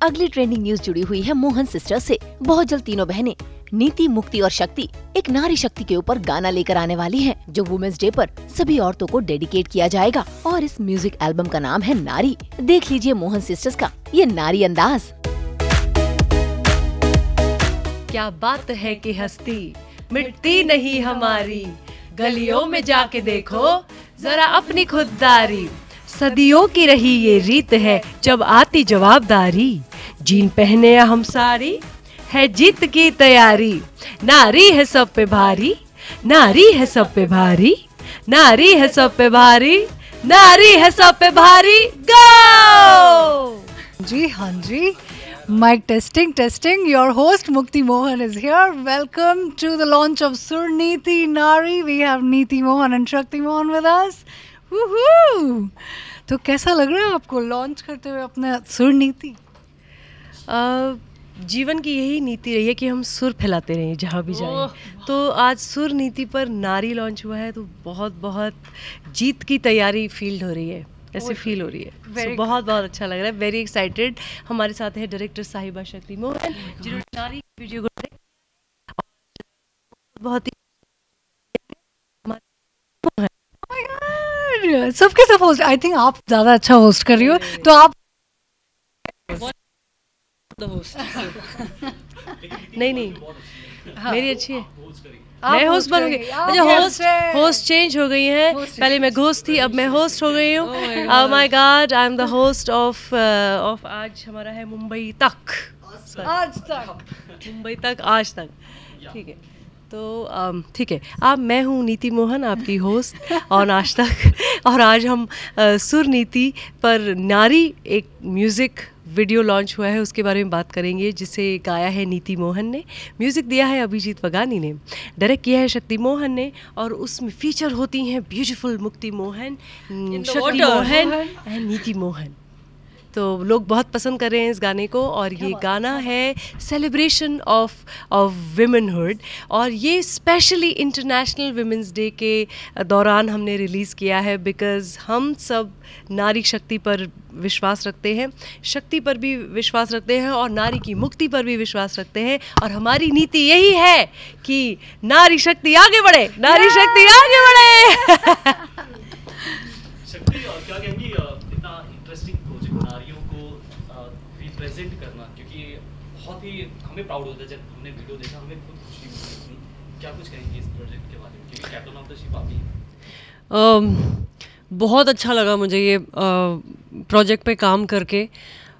अगली trending news जुड़ी हुई है मोहन सिस्टर्स से। बहुत जल्द तीनों बहनें नीति, मुक्ति और शक्ति एक नारी शक्ति के ऊपर गाना लेकर आने वाली हैं, जो वुमेन्स डे पर सभी औरतों को डेडिकेट किया जाएगा। और इस म्यूजिक एल्बम का नाम है नारी। देख लीजिए मोहन सिस्टर्स का ये नारी अंदाज। क्या बात है कि हस्ती मिटती नहीं हमारी, गलियों में जाके देखो जरा अपनी खुददारी। सदियों की रही ये रीत है जब आती जवाबदारी, जीन पहने या हम सारी है जीत की तैयारी। नारी है सब पे भारी, नारी है सब पे भारी, नारी है सब पे भारी, नारी है सब पे भारी। गो जी हाँ जी, mic testing testing. Your host Mukti Mohan is here. Welcome to the launch of Surniti Nari. We have Neeti Mohan and Shakti Mohan with us. Woohoo! तो कैसा लग रहा है आपको लॉन्च करते हुए अपना सुरनीति? जीवन की यही नीति रही है कि हम सुर फैलाते रहें जहाँ भी जाएं। तो आज सुर नीति पर नारी लॉन्च हुआ है, तो बहुत बहुत जीत की तैयारी फील हो रही है, ऐसे फील हो रही है। so, बहुत बहुत अच्छा लग रहा है, वेरी एक्साइटेड। हमारे साथ है डायरेक्टर साहिबा शक्ति मोहन, जिन्होंने नारी वीडियो को बहुत ही सबके सब होस्ट, आई थिंक आप ज्यादा अच्छा होस्ट कर रही हो, तो आप नहीं हाँ। मेरी अच्छी है, मैं होस्ट बनूंगी। मुझे होस्ट चेंज हो गई है, पहले मैं घोस्ट थी, अब मैं होस्ट हो गई हूँ। oh my god, I am the host of आज हमारा है मुंबई तक, आज तक मुंबई तक आज तक, ठीक है। तो ठीक है, अब मैं हूँ नीति मोहन, आपकी होस्ट और आज तक। और आज हम सुर नीति पर नारी एक म्यूज़िक वीडियो लॉन्च हुआ है, उसके बारे में बात करेंगे, जिसे गाया है नीति मोहन ने, म्यूज़िक दिया है अभिजीत वगानी ने, डायरेक्ट किया है शक्ति मोहन ने, और उसमें फीचर होती हैं ब्यूटीफुल मुक्ति मोहन, शक्ति मोहन एंड नीति मोहन। तो लोग बहुत पसंद कर रहे हैं इस गाने को, और ये गाना है सेलिब्रेशन ऑफ विमेनहुड, और ये स्पेशली इंटरनेशनल विमेंस डे के दौरान हमने रिलीज़ किया है, बिकॉज़ हम सब नारी शक्ति पर विश्वास रखते हैं, शक्ति पर भी विश्वास रखते हैं, और नारी की मुक्ति पर भी विश्वास रखते हैं। और हमारी नीति यही है कि नारी शक्ति आगे बढ़े, नारी शक्ति आगे बढ़े। शक्ति क्या कहेंगी, इतना इंटरेस्टिंग प्रोजेक्ट नारियों को रिप्रेजेंट करना, क्योंकि बहुत ही हमें प्राउड होता है जब हमने वीडियो देखा, हमें खुद खुशी मिली। क्या कुछ कहेंगे इस प्रोजेक्ट के बारे में, क्योंकि कैप्टन ऑफ द शिप आप ही। बहुत अच्छा लगा मुझे ये प्रोजेक्ट पे काम करके।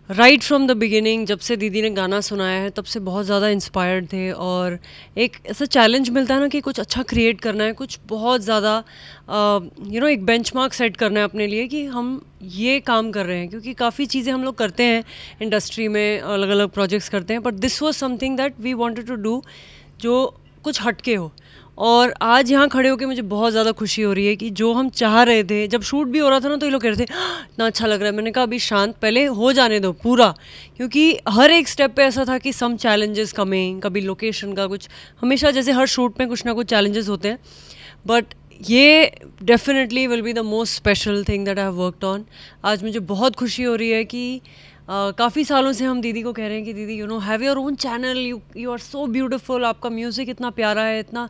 राइट फ्रॉम द बिगिनिंग, जब से दीदी ने गाना सुनाया है तब से बहुत ज़्यादा इंस्पायर्ड थे, और एक ऐसा चैलेंज मिलता है ना कि कुछ अच्छा क्रिएट करना है, कुछ बहुत ज़्यादा एक बेंचमार्क सेट करना है अपने लिए कि हम ये काम कर रहे हैं, क्योंकि काफ़ी चीज़ें हम लोग करते हैं इंडस्ट्री में, अलग अलग प्रोजेक्ट्स करते हैं, but this was something that we wanted to do जो कुछ हटके हो। और आज यहाँ खड़े होकर मुझे बहुत ज़्यादा खुशी हो रही है कि जो हम चाह रहे थे, जब शूट भी हो रहा था ना, तो ये लोग कह रहे थे इतना अच्छा लग रहा है, मैंने कहा अभी शांत, पहले हो जाने दो पूरा, क्योंकि हर एक स्टेप पे ऐसा था कि सम चैलेंजेस कमिंग, कभी लोकेशन का कुछ, हमेशा जैसे हर शूट में कुछ ना कुछ चैलेंजेस होते हैं, बट ये definitely will be the most special thing that I have worked on. आज मुझे बहुत खुशी हो रही है कि काफ़ी सालों से हम दीदी को कह रहे हैं कि दीदी have your own channel, you are so beautiful, आपका म्यूज़िक इतना प्यारा है, इतना,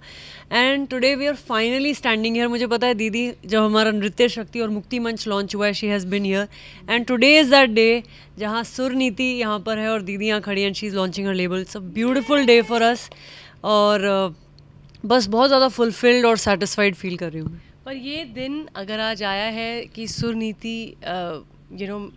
and today we are finally standing here. मुझे पता है दीदी, जब हमारा नृत्य शक्ति और मुक्ति मंच लॉन्च हुआ है, she has been here, and today is that day जहाँ सुर नीति यहाँ पर है और दीदी यहाँ खड़ी, and she is launching her label. It's a beautiful day for us, और बस बहुत ज़्यादा फुलफिल्ड और सेटिस्फाइड फील कर रही हूँ। पर ये दिन अगर आज आया है कि सुर नीति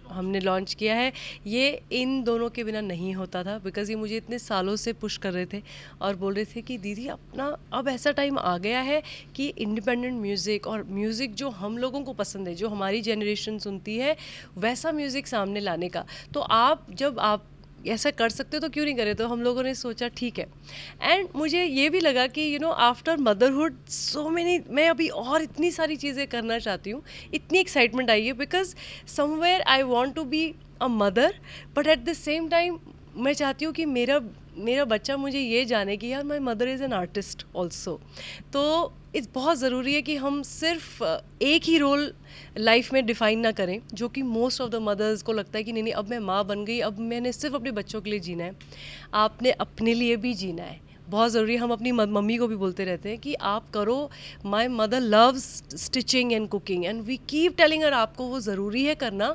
हमने लॉन्च किया है, ये इन दोनों के बिना नहीं होता था, बिकॉज़ ये मुझे इतने सालों से पुश कर रहे थे और बोल रहे थे कि दीदी अपना अब ऐसा टाइम आ गया है कि इंडिपेंडेंट म्यूज़िक और म्यूज़िक जो हम लोगों को पसंद है, जो हमारी जनरेशन सुनती है, वैसा म्यूज़िक सामने लाने का। तो जब आप ऐसा कर सकते हो तो क्यों नहीं करे। तो हम लोगों ने सोचा ठीक है। एंड मुझे ये भी लगा कि आफ्टर मदरहुड सो मेनी, मैं अभी और इतनी सारी चीज़ें करना चाहती हूँ, इतनी एक्साइटमेंट आई है, because somewhere I want to be a mother, but at the same time मैं चाहती हूँ कि मेरा बच्चा मुझे ये जाने कि यार my mother is an artist also. तो इस बहुत ज़रूरी है कि हम सिर्फ एक ही रोल लाइफ में डिफ़ाइन ना करें, जो कि मोस्ट ऑफ द मदर्स को लगता है कि नहीं नहीं, अब मैं माँ बन गई, अब मैंने सिर्फ अपने बच्चों के लिए जीना है। आपने अपने लिए भी जीना है, बहुत ज़रूरी है। हम अपनी मम्मी को भी बोलते रहते हैं कि आप करो, my mother loves stitching and cooking and we keep telling her, आपको वो ज़रूरी है करना,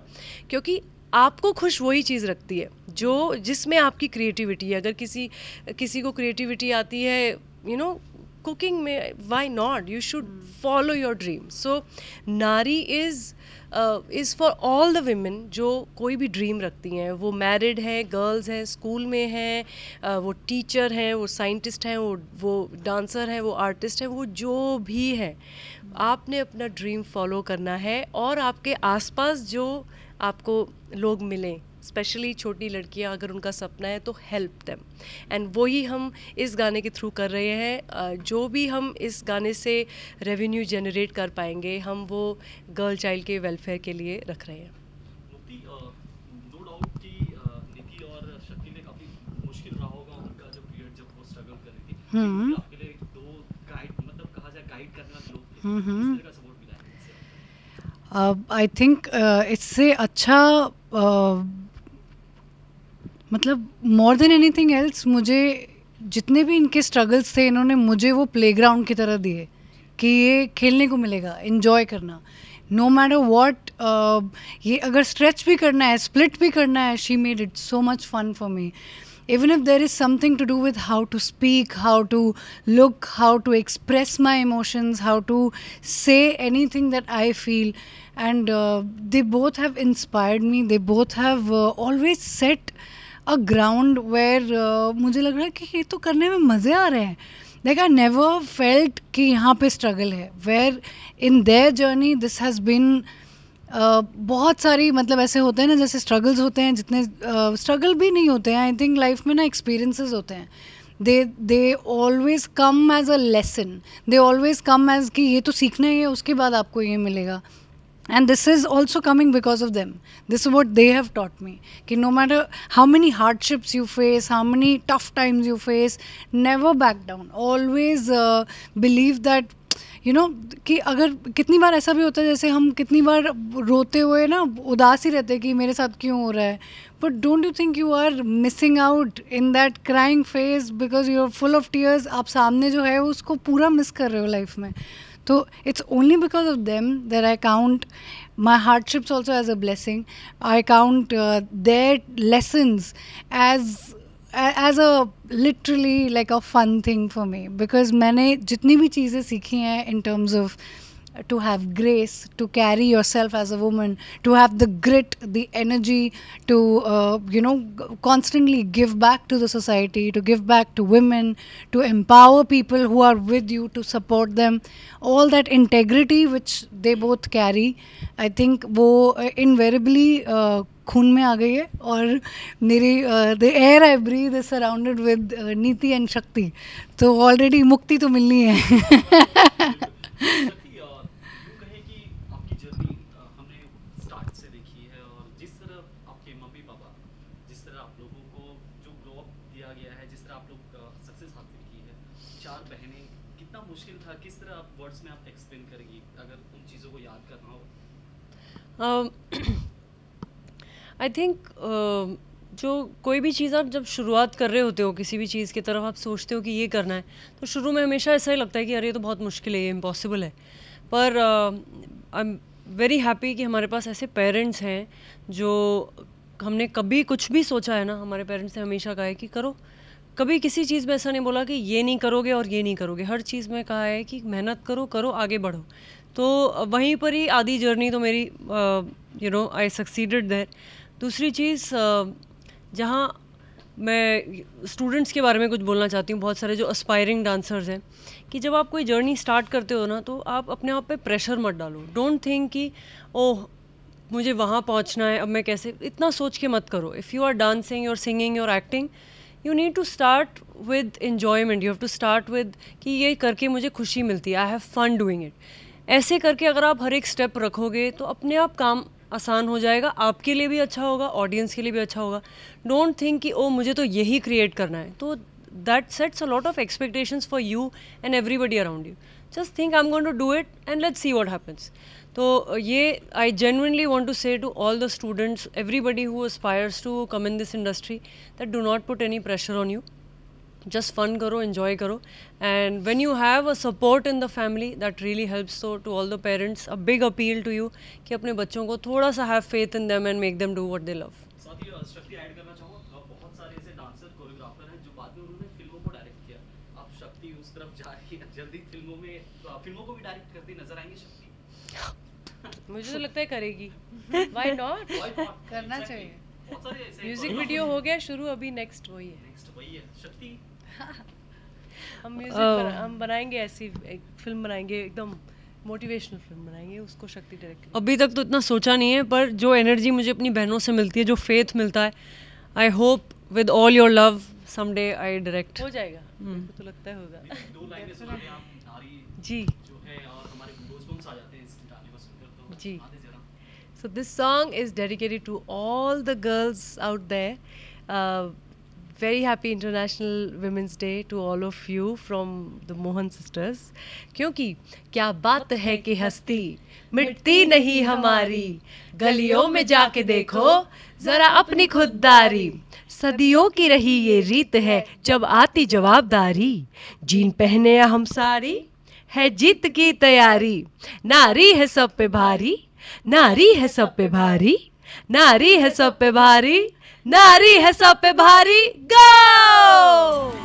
क्योंकि आपको खुश वही चीज़ रखती है जो जिसमें आपकी क्रिएटिविटी है। अगर किसी को क्रिएटिविटी आती है यू नो कुकिंग में, why not, you should follow your dream. So Nari is for all the women जो कोई भी ड्रीम रखती हैं, वो मैरिड हैं, गर्ल्स हैं, स्कूल में हैं, वो टीचर हैं, वो साइंटिस्ट हैं, वो डांसर हैं, वो आर्टिस्ट हैं, वो जो भी है, आपने अपना ड्रीम फॉलो करना है। और आपके आसपास जो आपको लोग मिलें, स्पेशली छोटी लड़कियां, अगर उनका सपना है तो हेल्प देम, एंड वही हम इस गाने के थ्रू कर रहे हैं। जो भी हम इस गाने से रेवेन्यू जनरेट कर पाएंगे, हम वो गर्ल चाइल्ड के वेलफेयर के लिए रख रहे हैं। मुक्ति, नो डाउट कि निकी और शक्ति ने काफ़ी मुश्किल रहा होगा उनका जो पीरियड जब वो स्ट्रगल कर रही थी, क्योंकि आपके लिए दो गाइड, मतलब कहा जाए गाइड करने वाले लोग थे, किस तरह का सपोर्ट मिला है इनसे? आई थिंक इससे अच्छा मतलब मोर देन एनीथिंग एल्स, मुझे जितने भी इनके स्ट्रगल्स थे, इन्होंने मुझे वो प्लेग्राउंड की तरह दिए कि ये खेलने को मिलेगा, एंजॉय करना, नो मैटर व्हाट। ये अगर स्ट्रेच भी करना है, स्प्लिट भी करना है, she made it so much fun for me. Even if there is something to do with how to speak, how to look, how to express my emotions, how to say anything that I feel, and they both have inspired me. They both have always set a ground where मुझे लग रहा है कि ये तो करने में मज़े आ रहे हैं. Like I never felt कि यहाँ पे struggle है. Where in their journey this has been बहुत सारी, मतलब ऐसे होते हैं ना, जैसे स्ट्रगल्स होते हैं, जितने स्ट्रगल भी नहीं होते हैं, आई थिंक लाइफ में ना एक्सपीरियंसेस होते हैं, they always come as a lesson, they always come as कि ये तो सीखना ही है, उसके बाद आपको ये मिलेगा. And this is also coming because of them. This is what they have taught me. कि no matter how many hardships you face, how many tough times you face, never back down. Always believe that, you know, कि अगर कितनी बार ऐसा भी होता है, जैसे हम कितनी बार रोते हुए ना उदास ही रहते हैं कि मेरे साथ क्यों हो रहा है. But don't you think you are missing out in that crying phase because you are full of tears? आप सामने जो है उसको पूरा मिस कर रहे हो लाइफ में. So it's only because of them that I count my hardships also as a blessing. I count their lessons as a literally like a fun thing for me, because मैंने जितनी भी चीज़ें सीखी हैं in terms of to have grace, to carry yourself as a woman, to have the grit, the energy to you know, constantly give back to the society, to give back to women, to empower people who are with you, to support them, all that integrity which they both carry, I think वो invariably खून में आ गई है. और मेरी the air I breathe is surrounded with नीति and शक्ति, तो already मुक्ति तो मिलनी है. मुश्किल था, किस तरह आप वर्ड्स में आप एक्सप्लेन करेंगी अगर उन चीज़ों को याद करना हो? आई थिंक जो कोई भी चीज़ आप जब शुरुआत कर रहे होते हो किसी भी चीज़ की तरफ, आप सोचते हो कि ये करना है, तो शुरू में हमेशा ऐसा ही लगता है कि अरे ये तो बहुत मुश्किल है, ये इम्पॉसिबल है. पर आई एम वेरी हैप्पी कि हमारे पास ऐसे पेरेंट्स हैं जो, हमने कभी कुछ भी सोचा है ना, हमारे पेरेंट्स ने हमेशा कहा है कि करो. कभी किसी चीज़ में ऐसा नहीं बोला कि ये नहीं करोगे और ये नहीं करोगे. हर चीज़ में कहा है कि मेहनत करो, करो, आगे बढ़ो. तो वहीं पर ही आधी जर्नी तो मेरी, you know, I succeeded there. दूसरी चीज़, जहाँ मैं स्टूडेंट्स के बारे में कुछ बोलना चाहती हूँ, बहुत सारे जो एस्पायरिंग डांसर्स हैं, कि जब आप कोई जर्नी स्टार्ट करते हो ना, तो आप अपने आप पे प्रेशर मत डालो. डोंट थिंक कि ओह मुझे वहाँ पहुँचना है, अब मैं कैसे, इतना सोच के मत करो. If you are dancing, your singing, your acting, you need to start with enjoyment. You have to start with कि ये करके मुझे खुशी मिलती है, I have fun doing it. ऐसे करके अगर आप हर एक स्टेप रखोगे तो अपने आप काम आसान हो जाएगा, आपके लिए भी अच्छा होगा, ऑडियंस के लिए भी अच्छा होगा. डोंट थिंक कि ओ मुझे तो यही क्रिएट करना है. तो that sets a lot of expectations for you and everybody around you. just think I'm going to do it and let's see what happens. तो ये I genuinely want to say to all the students, everybody who aspires to come in this industry, that do not put any pressure on you. Just fun करो, enjoy करो, and when you have a support in the family, that really helps. So to all the parents, a big appeal to you कि अपने बच्चों को थोड़ा सा have faith in them and make them do what they love. साथ ही शक्ति add करना चाहूँगा, बहुत सारे ऐसे डांसर कोरियोग्राफर हैं जो बाद में उन्होंने फिल्मों को डायरेक्ट किया. अब शक्ति उस तरफ जा रही है, जल्दी फिल्मों को भी डायरेक्ट करती नजर आएंगी शक्ति. मुझे तो लगता है करेगी. Why not? करना चाहिए. बहुत सारे ऐसे म्यूजिक वीडियो हो गया शुरू, अभी नेक्स्ट वही है. नेक्स्ट वही है शक्ति. हम बनाएंगे ऐसी एक फिल्म बनाएंगे, एकदम मोटिवेशनल फिल्म बनाएंगे, उसको शक्ति डायरेक्ट करेगी. अभी तक तो इतना सोचा नहीं है, पर जो एनर्जी मुझे अपनी बहनों से मिलती है, जो फेथ मिलता है, I hope with all your love someday I direct. हो जाएगा, मेरे को तो लगता है होगा. दो लाइनें सुना रहे आप नारी जी जो है, और हमारे गूज़बम्स आ जाते हैं इस गाने को सुनकर. तो जी. सुना दे जरा. So this song is dedicated to all the girls out there. Very happy International Women's Day to all of you from the Mohan sisters. क्योंकि क्या बात है कि हस्ती मिटती नहीं हमारी, गलियों में जाके देखो जरा अपनी खुददारी. सदियों की रही ये रीत है जब आती जवाबदारी, जीन पहने हम सारी है जीत की तैयारी. नारी है सब पे भारी, नारी है सब पे भारी, नारी है सब पे भारी, नारी है सब पे भारी. गो!